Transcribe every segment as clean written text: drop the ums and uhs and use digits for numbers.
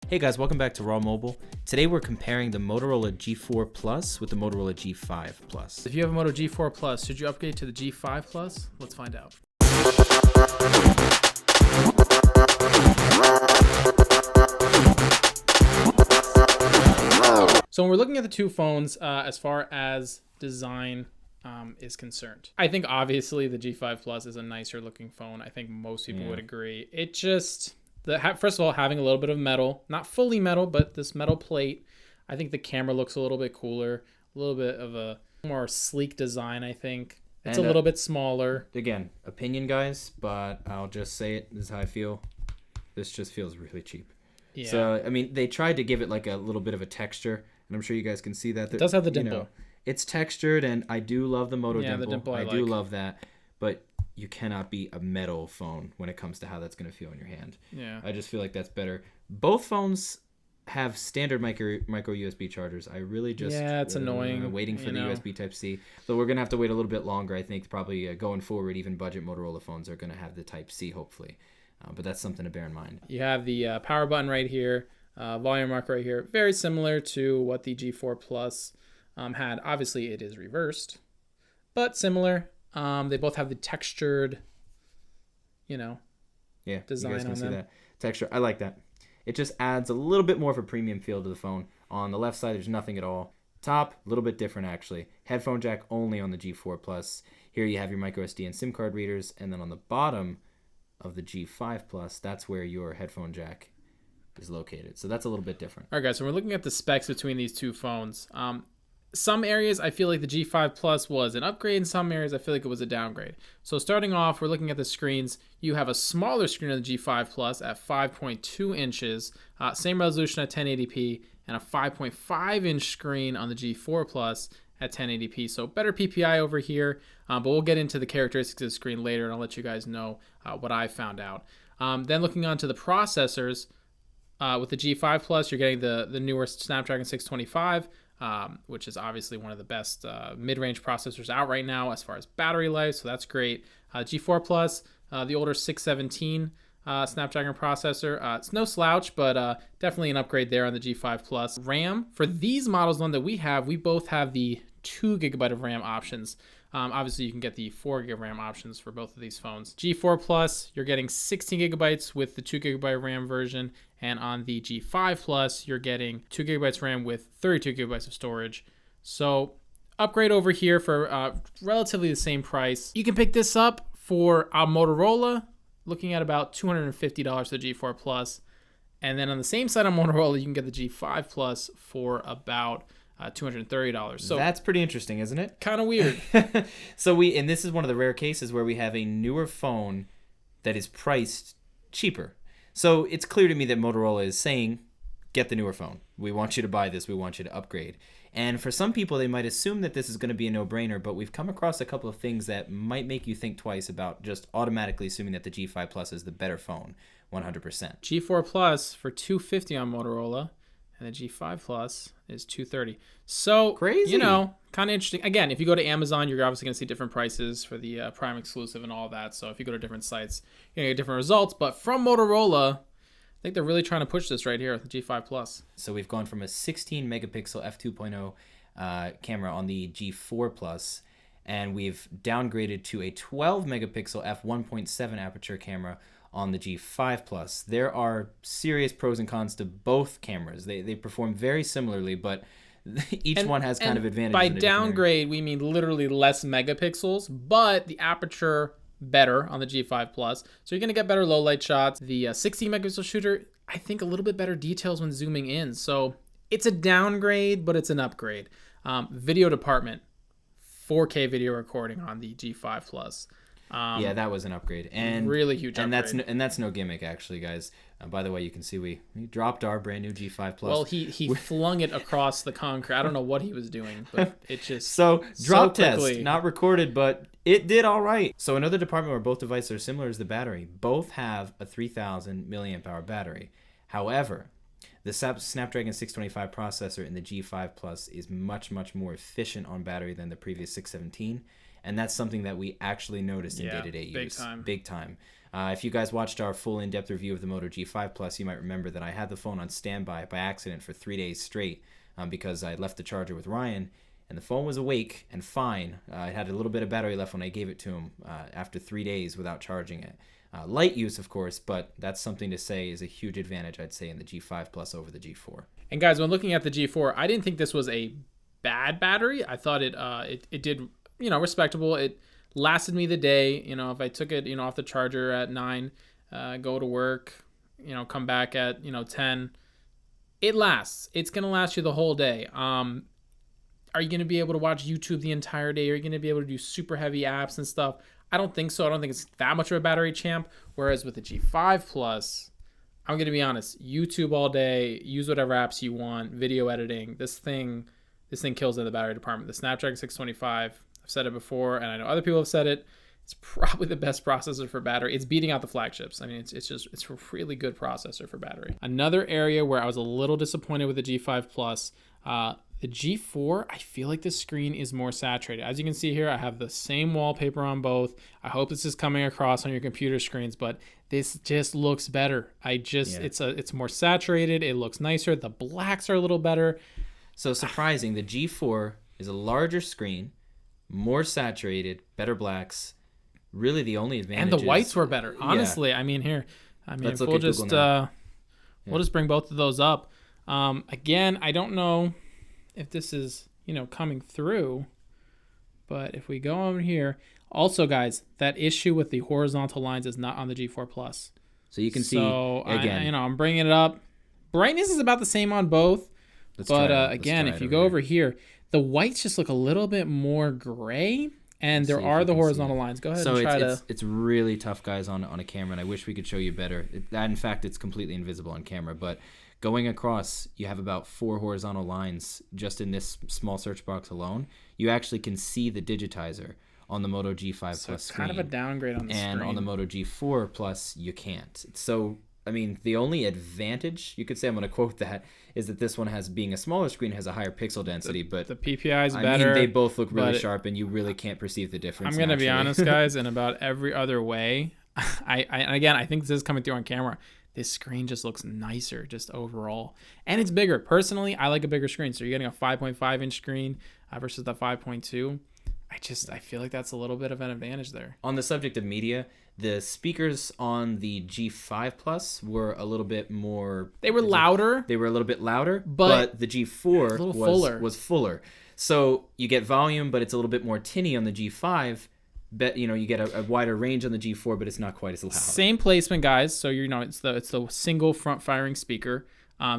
Hey guys, welcome back to Raw Mobile. Today we're comparing the Motorola G4 Plus with the Motorola G5 Plus. If you have a Moto G4 Plus, should you upgrade to the G5 Plus? Let's find out. So when we're looking at the two phones, as far as design is concerned, I think obviously the G5 Plus is a nicer looking phone. I think most people would agree. It just... first of all, having a little bit of metal, not fully metal, but this metal plate, I think the camera looks a little bit cooler, a little bit of a more sleek design, I think. It's a little bit smaller. Again, opinion, guys, but I'll just say it. This is how I feel. This just feels really cheap. Yeah. So, I mean, they tried to give it like a little bit of a texture, and I'm sure you guys can see that. It does have the dimple. It's textured, and I do love the Moto dimple. The dimple I do love that, but you cannot beat a metal phone when it comes to how that's going to feel in your hand. Yeah. I just feel like that's better. Both phones have standard micro USB chargers. I really just... Yeah, it's annoying. Waiting for the USB Type-C. So we're going to have to wait a little bit longer, I think. Probably going forward, even budget Motorola phones are going to have the Type-C, hopefully. But that's something to bear in mind. You have the power button right here, volume marker right here. Very similar to what the G4 Plus had. Obviously, it is reversed, but similar. They both have the textured, design you guys can on see them. that texture. I like that. It just adds a little bit more of a premium feel to the phone. On the left side, there's nothing at all. Top, a little bit different actually. Headphone jack only on the G4 Plus. Here you have your micro SD and SIM card readers, and then on the bottom of the G5 Plus, that's where your headphone jack is located. So that's a little bit different. All right, guys. So we're looking at the specs between these two phones. Some areas I feel like the G5 Plus was an upgrade. In some areas I feel like it was a downgrade. So starting off, we're looking at the screens. You have a smaller screen on the G5 Plus at 5.2 inches, same resolution at 1080p, and a 5.5 inch screen on the G4 Plus at 1080p. So better PPI over here, but we'll get into the characteristics of the screen later, and I'll let you guys know what I found out. Then looking on to the processors, with the G5 Plus, you're getting the newer Snapdragon 625, which is obviously one of the best mid-range processors out right now as far as battery life, so that's great. G4 Plus, the older 617 Snapdragon processor. It's no slouch, but definitely an upgrade there on the G5 Plus. RAM, for these models, the one that we both have the 2 GB of RAM options. Obviously, you can get the 4 GB RAM options for both of these phones. G4 Plus, you're getting 16 GB with the 2 GB RAM version, and on the G5 Plus, you're getting 2 GB RAM with 32 GB of storage. So, upgrade over here for relatively the same price. You can pick this up for a Motorola, looking at about $250 for the G4 Plus. And then on the same side of Motorola, you can get the G5 Plus for about $230. So that's pretty interesting, isn't it? Kind of weird. And this is one of the rare cases where we have a newer phone that is priced cheaper. So it's clear to me that Motorola is saying, get the newer phone. We want you to buy this. We want you to upgrade. And for some people, they might assume that this is going to be a no-brainer, but we've come across a couple of things that might make you think twice about just automatically assuming that the G5 Plus is the better phone, 100%. G4 Plus for $250 on Motorola, and the G5 Plus is $230. So, crazy. Kind of interesting. Again, if you go to Amazon, you're obviously going to see different prices for the Prime exclusive and all that. So if you go to different sites, you're going to get different results. But from Motorola, I think they're really trying to push this right here with the G5 Plus. So we've gone from a 16 megapixel f2.0 camera on the G4 Plus, and we've downgraded to a 12 megapixel f1.7 aperture camera on the G5 Plus. There are serious pros and cons to both cameras. They perform very similarly, but each one has kind of advantages. By downgrade, we mean literally less megapixels, but the aperture better on the G5 Plus. So you're going to get better low light shots. The 16 megapixel shooter, I think a little bit better details when zooming in. So it's a downgrade, but it's an upgrade. Video department, 4K video recording on the G5 Plus. Yeah, that was an upgrade, and really huge upgrade. And that's no gimmick, actually, guys. By the way, you can see we dropped our brand new G5 Plus. Well, he flung it across the concrete. I don't know what he was doing, but it just so drop test, quickly. Not recorded, but it did all right. So another department where both devices are similar is the battery. Both have a 3,000 milliamp hour battery. However, the Snapdragon 625 processor in the G5 Plus is much more efficient on battery than the previous 617. And that's something that we actually noticed in day-to-day use. Big time. If you guys watched our full in-depth review of the Moto G5 Plus, you might remember that I had the phone on standby by accident for 3 days straight because I left the charger with Ryan, and the phone was awake and fine. It had a little bit of battery left when I gave it to him after 3 days without charging it. Light use, of course, but that's something to say is a huge advantage, I'd say, in the G5 Plus over the G4. And guys, when looking at the G4, I didn't think this was a bad battery. I thought it did, respectable. It lasted me the day. If I took it, off the charger at 9, go to work, come back at, 10, it lasts. It's going to last you the whole day. Are you going to be able to watch YouTube the entire day? Are you going to be able to do super heavy apps and stuff? I don't think so. I don't think it's that much of a battery champ. Whereas with the G5 Plus, I'm going to be honest, YouTube all day, use whatever apps you want, video editing. This thing kills in the battery department. The Snapdragon 625, I've said it before, and I know other people have said it. It's probably the best processor for battery. It's beating out the flagships. I mean, it's a really good processor for battery. Another area where I was a little disappointed with the G5 Plus, the G4, I feel like the screen is more saturated. As you can see here, I have the same wallpaper on both. I hope this is coming across on your computer screens, but this just looks better. It's more saturated. It looks nicer. The blacks are a little better. So surprising, the G4 is a larger screen, more saturated, better blacks. Really the only advantage. And the whites were better. Honestly, yeah. Let's we'll just bring both of those up. Again, I don't know if this is, coming through, but if we go over here, also guys, that issue with the horizontal lines is not on the G4 Plus. So you can see again. I'm bringing it up. Brightness is about the same on both, again, if you go over here, the whites just look a little bit more gray, and there are the horizontal lines. Go ahead and try to. It's really tough, guys, on a camera, and I wish we could show you better. In fact, it's completely invisible on camera, but going across, you have about 4 horizontal lines just in this small search box alone. You actually can see the digitizer on the Moto G5 Plus screen. Kind of a downgrade on the screen. And on the Moto G4 Plus, you can't. So, the only advantage, you could say, I'm going to quote that, is that this one being a smaller screen, has a higher pixel density. But the PPI is better. They both look really sharp, and you really can't perceive the difference. I'm going to be honest, guys, in about every other way. I think this is coming through on camera. This screen just looks nicer just overall. And it's bigger. Personally, I like a bigger screen. So you're getting a 5.5 inch screen versus the 5.2. I feel like that's a little bit of an advantage there. On the subject of media, the speakers on the G5 Plus were a little bit more... They were louder. They were a little bit louder, but the G4 was fuller. So you get volume, but it's a little bit more tinny on the G5. You get a wider range on the G4, but it's not quite as loud. Same placement, guys. So it's the single front firing speaker.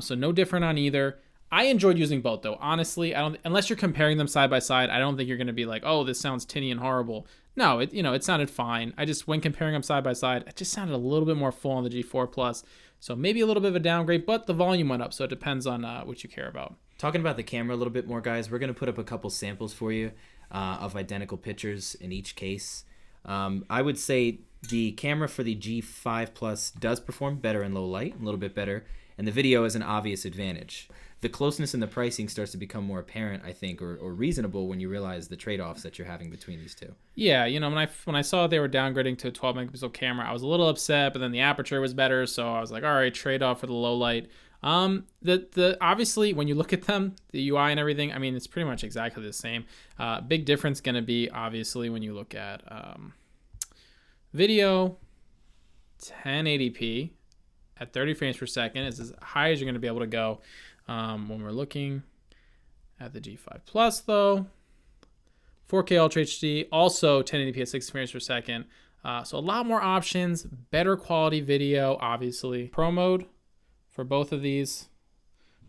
So no different on either. I enjoyed using both though. Honestly, unless you're comparing them side by side, I don't think you're going to be like, oh, this sounds tinny and horrible. No, it sounded fine. When comparing them side by side, it just sounded a little bit more full on the G4 Plus. So maybe a little bit of a downgrade, but the volume went up. So it depends on what you care about. Talking about the camera a little bit more, guys, we're going to put up a couple samples for you of identical pictures in each case. I would say the camera for the G5 Plus does perform better in low light, a little bit better, and the video is an obvious advantage. The closeness in the pricing starts to become more apparent, I think, or reasonable when you realize the trade-offs that you're having between these two. Yeah, when I saw they were downgrading to a 12 megapixel camera, I was a little upset, but then the aperture was better, so I was like, all right, trade-off for the low light. Obviously when you look at them, the UI and everything, it's pretty much exactly the same. Big difference going to be obviously when you look at video, 1080p at 30 frames per second is as high as you're going to be able to go. When we're looking at the G5 Plus though, 4K Ultra HD, also 1080p at 60 frames per second. So a lot more options, better quality video, obviously. Pro mode for both of these.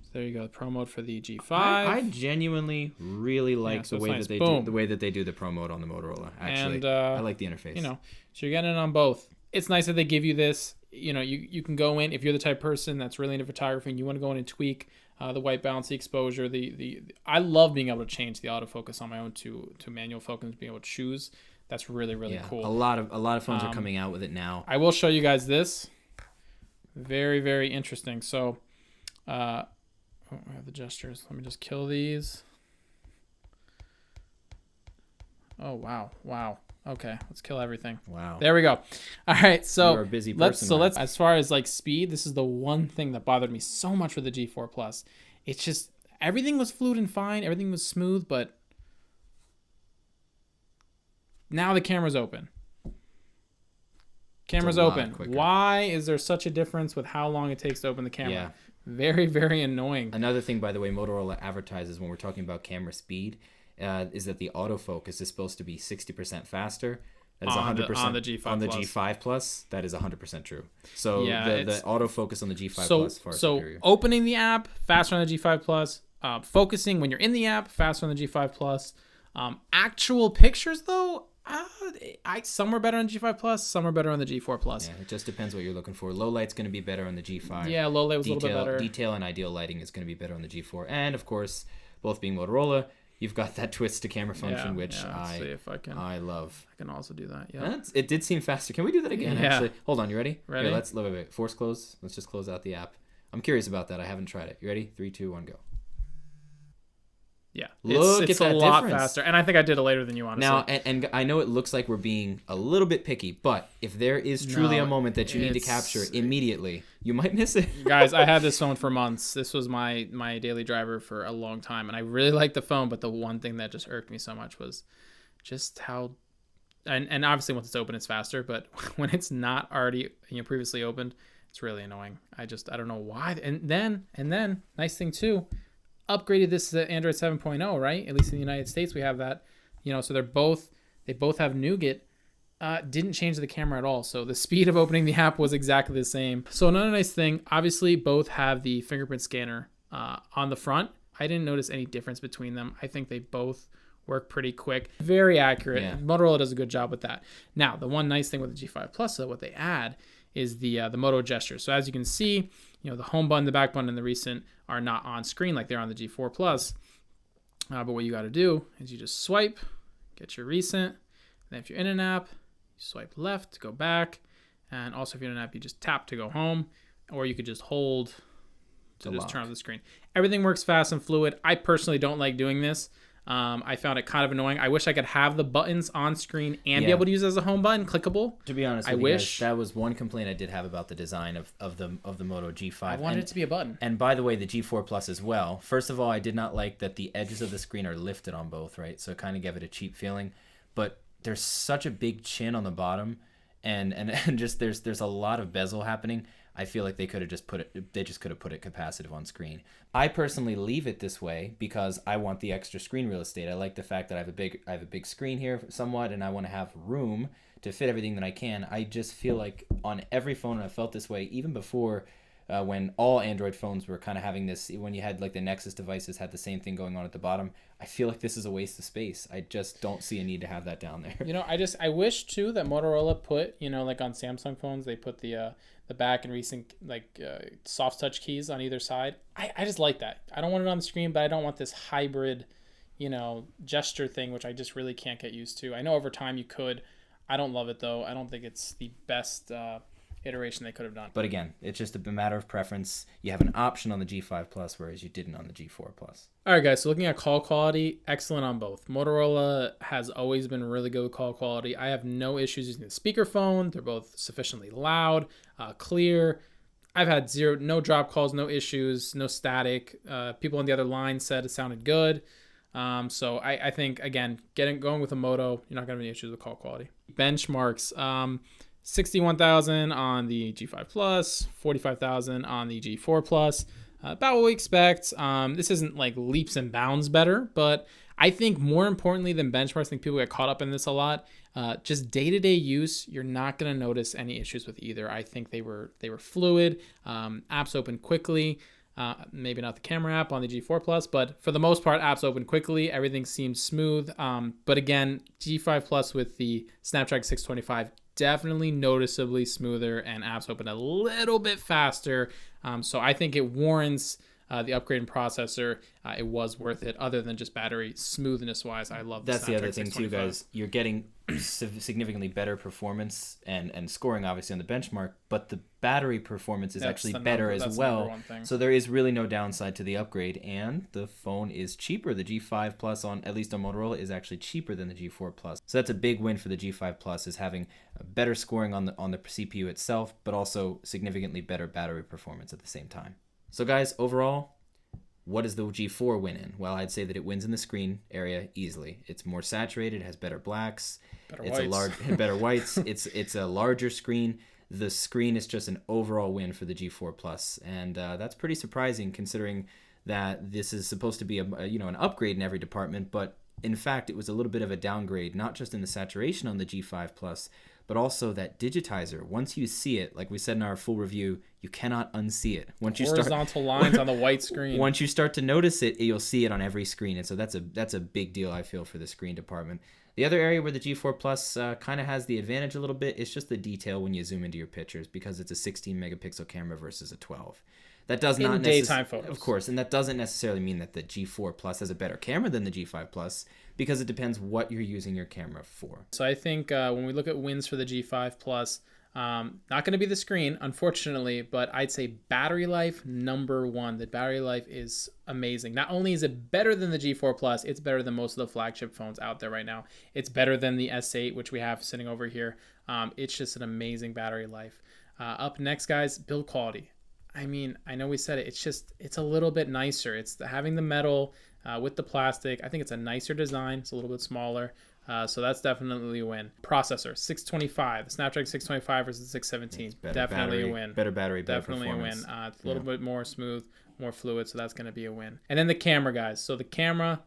So there you go, Pro mode for the G5. I genuinely really like the way that they do the Pro mode on the Motorola. Actually, and, I like the interface. So you're getting it on both. It's nice that they give you this. You can go in if you're the type of person that's really into photography and you want to go in and tweak the white balance, the exposure. I love being able to change the autofocus on my own to manual focus, being able to choose. That's really cool. A lot of phones are coming out with it now. I will show you guys this. Very, very interesting. So, I have the gestures. Let me just kill these. Oh, wow. Wow. Okay, let's kill everything. Wow. There we go. All right, so You're a busy person, let's as far as like speed, this is the one thing that bothered me so much with the G4 Plus. It's just everything was fluid and fine, everything was smooth, but now the camera's open. Camera's open. Why is there such a difference with how long it takes to open the camera? Yeah. Very, very annoying. Another thing, by the way, Motorola advertises when we're talking about camera speed is that the autofocus is supposed to be 60% faster. That is 100% on the G5 on the Plus. G5 Plus. That is 100% true. So Yeah, the autofocus on the G5 so, Plus far so superior. opening the app faster on the G5 Plus. Focusing when you're in the app faster on the G5 Plus. Actual pictures though, some are better on the G5 Plus, some are better on the G4 Plus. Yeah, it just depends what you're looking for. Low light's going to be better on the G5. Yeah, low light was a little bit better. Detail and ideal lighting is going to be better on the G4. And of course, both being Motorola, you've got that twist to camera function, which I love. I can also do that. Yeah. It did seem faster. Can we do that again? Yeah. Actually, hold on. You ready? Ready? Here, wait. Force close. Let's just close out the app. I'm curious about that. I haven't tried it. You ready? 3, 2, 1, go. Yeah, Look it's at that a lot difference. faster, and I think I did it later than you, honestly. Now, and I know it looks like we're being a little bit picky, but if there is truly a moment that you need to capture immediately, you might miss it. Guys, I had this phone for months. This was my daily driver for a long time, and I really liked the phone, but the one thing that just irked me so much was just how, and obviously once it's open, it's faster, but when it's not already previously opened, it's really annoying. I don't know why. And then, nice thing too, upgraded this to Android 7.0, right? At least in the United States, we have that. So they both have Nougat. Didn't change the camera at all. So the speed of opening the app was exactly the same. So another nice thing, obviously both have the fingerprint scanner on the front. I didn't notice any difference between them. I think they both work pretty quick. Very accurate. Yeah. Motorola does a good job with that. Now, the one nice thing with the G5 Plus, though, what they add is the Moto gesture. So as you can see, the home button, the back button, and the recent are not on screen like they're on the G4 Plus. But what you got to do is you just swipe, get your recent. Then if you're in an app, you swipe left to go back. And also if you're in an app, you just tap to go home. Or you could just hold to just turn off the screen. Everything works fast and fluid. I personally don't like doing this. I found it kind of annoying. I wish I could have the buttons on screen and be able to use it as a home button, clickable. To be honest with you guys, that was one complaint I did have about the design of the Moto G5. I wanted it to be a button. And by the way, the G4 Plus as well. First of all, I did not like that the edges of the screen are lifted on both, right? So it kind of gave it a cheap feeling. But there's such a big chin on the bottom, and just there's a lot of bezel happening. I feel like they could have just put it capacitive on screen. I personally leave it this way because I want the extra screen real estate. I like the fact that I have a big screen here somewhat, and I want to have room to fit everything that I can. I just feel like on every phone, and I felt this way even before when all Android phones were kind of having this, when you had like the Nexus devices had the same thing going on at the bottom. I feel like this is a waste of space. I just don't see a need to have that down there. I wish too that Motorola put, like on Samsung phones, they put the back and recent soft touch keys on either side. I just like that. I don't want it on the screen, but I don't want this hybrid, gesture thing, which I just really can't get used to. I know over time you could. I don't love it though. I don't think it's the best iteration they could have done. But again, it's just a matter of preference. You have an option on the G5 Plus, whereas you didn't on the G4 Plus. All right, guys. So looking at call quality, excellent on both. Motorola has always been really good with call quality. I have no issues using the speakerphone. They're both sufficiently loud, clear. I've had no drop calls, no issues, no static. People on the other line said it sounded good. So I think, again, going with a Moto, you're not going to have any issues with call quality. Benchmarks. 61,000 on the G5 Plus, 45,000 on the G4 Plus. About what we expect. This isn't like leaps and bounds better, but I think more importantly than benchmarks, I think people get caught up in this a lot. Just day-to-day use, you're not going to notice any issues with either. I think they were fluid. Apps open quickly. Maybe not the camera app on the G4 Plus, but for the most part, apps open quickly. Everything seems smooth. But again, G5 Plus with the Snapdragon 625 definitely noticeably smoother, and apps open a little bit faster. So I think it warrants the upgrade in processor, it was worth it. Other than just battery smoothness wise, I love. That's the other thing too, guys. You're getting significantly better performance and scoring obviously on the benchmark, but the battery performance is actually better as well. So there is really no downside to the upgrade, and the phone is cheaper. The G5 Plus, on at least on Motorola, is actually cheaper than the G4 Plus. So that's a big win for the G5 Plus, is having better scoring on the CPU itself, but also significantly better battery performance at the same time. So guys, overall, what does the G4 win in? Well, I'd say that it wins in the screen area easily. It's more saturated, it has better blacks, better whites. It's a larger screen. The screen is just an overall win for the G4 Plus, and that's pretty surprising considering that this is supposed to be an upgrade in every department, but in fact, it was a little bit of a downgrade, not just in the saturation on the G5 Plus, but also that digitizer. Once you see it, like we said in our full review, you cannot unsee it. Horizontal lines on the white screen. Once you start to notice it, you'll see it on every screen, and so that's a big deal, I feel, for the screen department. The other area where the G4 Plus kind of has the advantage a little bit is just the detail when you zoom into your pictures, because it's a 16 megapixel camera versus a 12. That does not in daytime photos, of course, and that doesn't necessarily mean that the G4 Plus has a better camera than the G5 Plus, because it depends what you're using your camera for. So I think when we look at wins for the G5 Plus, not going to be the screen, unfortunately, but I'd say battery life, number one. The battery life is amazing. Not only is it better than the G4 Plus, it's better than most of the flagship phones out there right now. It's better than the S8, which we have sitting over here. It's just an amazing battery life. Up next, guys, build quality. I mean, I know we said it. It's a little bit nicer. It's having the metal with the plastic. I think it's a nicer design. It's a little bit smaller. So that's definitely a win. Processor, 625. The Snapdragon 625 versus 617. Definitely a win. Better battery, better definitely performance. A win. It's a little bit more smooth, more fluid, so that's going to be a win. And then the camera, guys. So the camera,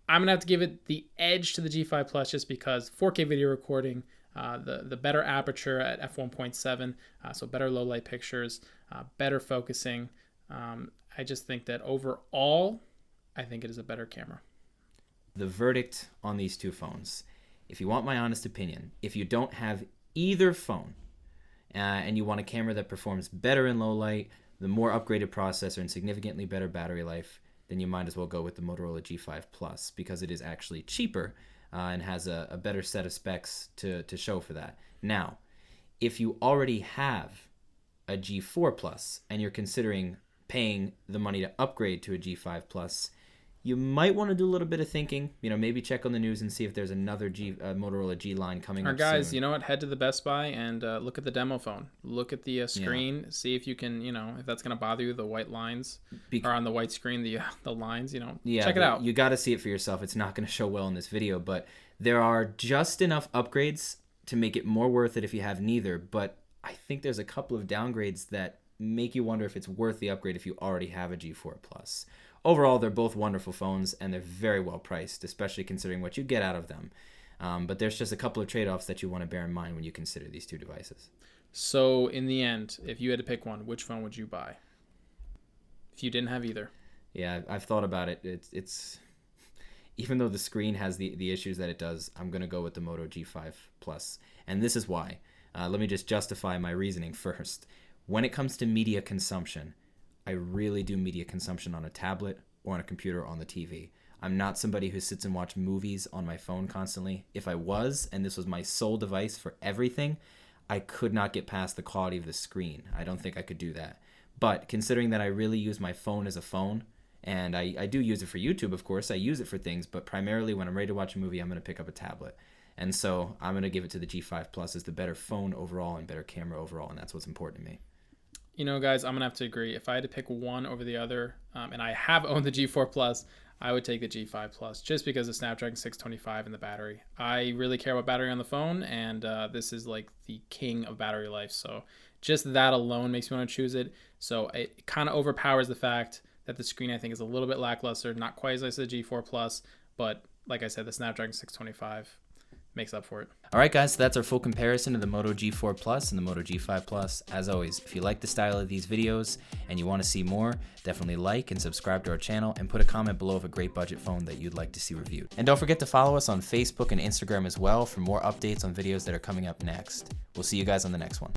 I'm going to have to give it the edge to the G5 Plus just because 4K video recording, the better aperture at f1.7, so better low light pictures, better focusing. I just think that overall, I think it is a better camera. The verdict on these two phones, if you want my honest opinion, if you don't have either phone and you want a camera that performs better in low light, the more upgraded processor and significantly better battery life, then you might as well go with the Motorola G5 Plus, because it is actually cheaper and has a better set of specs to show for that. Now, if you already have a G4 Plus and you're considering paying the money to upgrade to a G5 Plus, you might want to do a little bit of thinking. Maybe check on the news and see if there's another Motorola G line coming up guys, soon. you know what? Head to the Best Buy and look at the demo phone. Look at the screen. Yeah. See if you can, if that's going to bother you, the white lines are on the white screen, the lines, check it out. You got to see it for yourself. It's not going to show well in this video, but there are just enough upgrades to make it more worth it if you have neither. But I think there's a couple of downgrades that make you wonder if it's worth the upgrade if you already have a G4 Plus. Overall, they're both wonderful phones, and they're very well priced, especially considering what you get out of them. But there's just a couple of trade-offs that you want to bear in mind when you consider these two devices. So, in the end, if you had to pick one, which phone would you buy? If you didn't have either. Yeah, I've thought about it. It's even though the screen has the issues that it does, I'm going to go with the Moto G5 Plus. And this is why. Let me just justify my reasoning first. When it comes to media consumption, I really do media consumption on a tablet or on a computer or on the TV. I'm not somebody who sits and watches movies on my phone constantly. If I was, and this was my sole device for everything, I could not get past the quality of the screen. I don't think I could do that. But considering that I really use my phone as a phone, and I do use it for YouTube, of course. I use it for things, but primarily when I'm ready to watch a movie, I'm going to pick up a tablet. And so I'm going to give it to the G5 Plus as the better phone overall and better camera overall, and that's what's important to me. Guys, I'm going to have to agree. If I had to pick one over the other, and I have owned the G4 Plus, I would take the G5 Plus just because of Snapdragon 625 and the battery. I really care about battery on the phone, and this is like the king of battery life. So just that alone makes me want to choose it. So it kind of overpowers the fact that the screen, I think, is a little bit lackluster, not quite as nice as the G4 Plus, but like I said, the Snapdragon 625 makes up for it. All right, guys, so that's our full comparison of the Moto G4 Plus and the Moto G5 Plus. As always, if you like the style of these videos and you want to see more, definitely like and subscribe to our channel and put a comment below of a great budget phone that you'd like to see reviewed. And don't forget to follow us on Facebook and Instagram as well for more updates on videos that are coming up next. We'll see you guys on the next one.